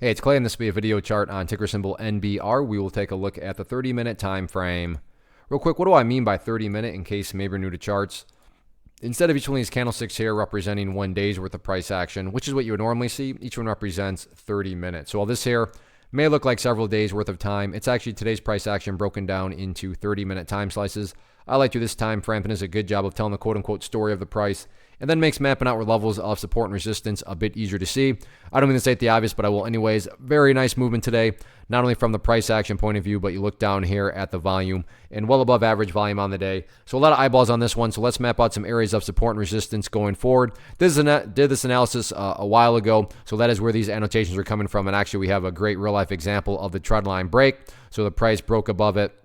Hey, it's Clay, and this will be a video chart on ticker symbol NBR. We will take a look at the 30-minute time frame. Real quick, what do I mean by 30-minute in case maybe you're new to charts? Instead of each one of these candlesticks here representing 1 day's worth of price action, which is what you would normally see, each one represents 30 minutes. So while this here may look like several days worth of time, it's actually today's price action broken down into 30-minute time slices. I like to do this time frame, and does a good job of telling the quote-unquote story of the price, and then makes mapping out where levels of support and resistance a bit easier to see. I don't mean to state the obvious, but I will anyways. Very nice movement today, not only from the price action point of view, but you look down here at the volume and well above average volume on the day. So a lot of eyeballs on this one. So let's map out some areas of support and resistance going forward. Did this analysis a while ago, so that is where these annotations are coming from. And actually, we have a great real life example of the trend line break. So the price broke above it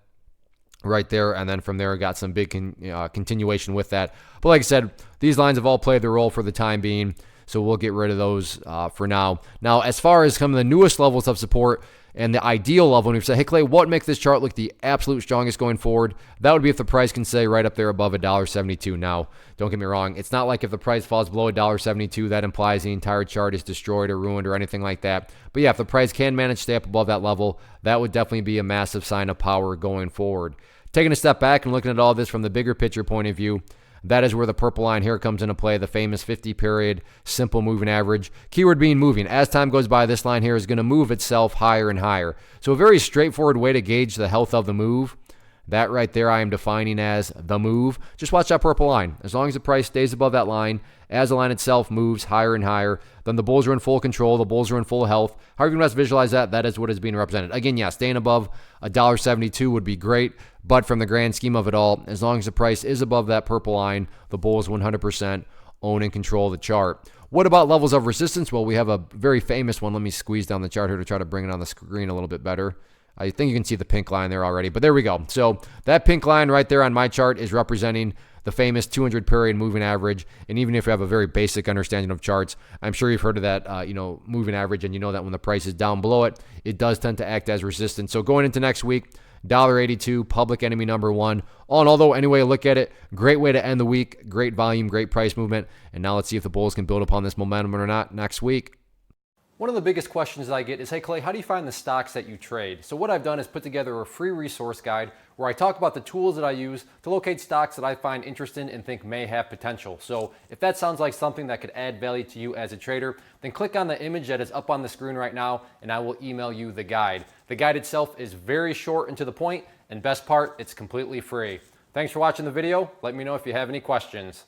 right there, and then from there got some big continuation with that. But like I said, these lines have all played their role for the time being, so we'll get rid of those for now. Now, as far as some of the newest levels of support and the ideal level, when you say, hey Clay, what makes this chart look the absolute strongest going forward? That would be if the price can stay right up there above $1.72. Now, don't get me wrong, it's not like if the price falls below $1.72, that implies the entire chart is destroyed or ruined or anything like that. But yeah, if the price can manage to stay up above that level, that would definitely be a massive sign of power going forward. Taking a step back and looking at all this from the bigger picture point of view, that is where the purple line here comes into play, the famous 50-period simple moving average. Keyword being moving. As time goes by, this line here is going to move itself higher and higher. So a very straightforward way to gauge the health of the move. That right there I am defining as the move. Just watch that purple line. As long as the price stays above that line, as the line itself moves higher and higher, then the bulls are in full control, the bulls are in full health. However you best visualize that, that is what is being represented. Again, yeah, staying above $1.72 would be great, but from the grand scheme of it all, as long as the price is above that purple line, the bulls 100% own and control the chart. What about levels of resistance? Well, we have a very famous one. Let me squeeze down the chart here to try to bring it on the screen a little bit better. I think you can see the pink line there already, but there we go. So that pink line right there on my chart is representing the famous 200-period moving average. And even if you have a very basic understanding of charts, I'm sure you've heard of that, moving average, and you know that when the price is down below it, it does tend to act as resistance. So going into next week, $1.82, public enemy number one. All in all, though, any way you look at it, great way to end the week, great volume, great price movement. And now let's see if the bulls can build upon this momentum or not next week. One of the biggest questions that I get is, hey Clay, how do you find the stocks that you trade? So what I've done is put together a free resource guide where I talk about the tools that I use to locate stocks that I find interesting and think may have potential. So if that sounds like something that could add value to you as a trader, then click on the image that is up on the screen right now and I will email you the guide. The guide itself is very short and to the point, and best part, it's completely free. Thanks for watching the video. Let me know if you have any questions.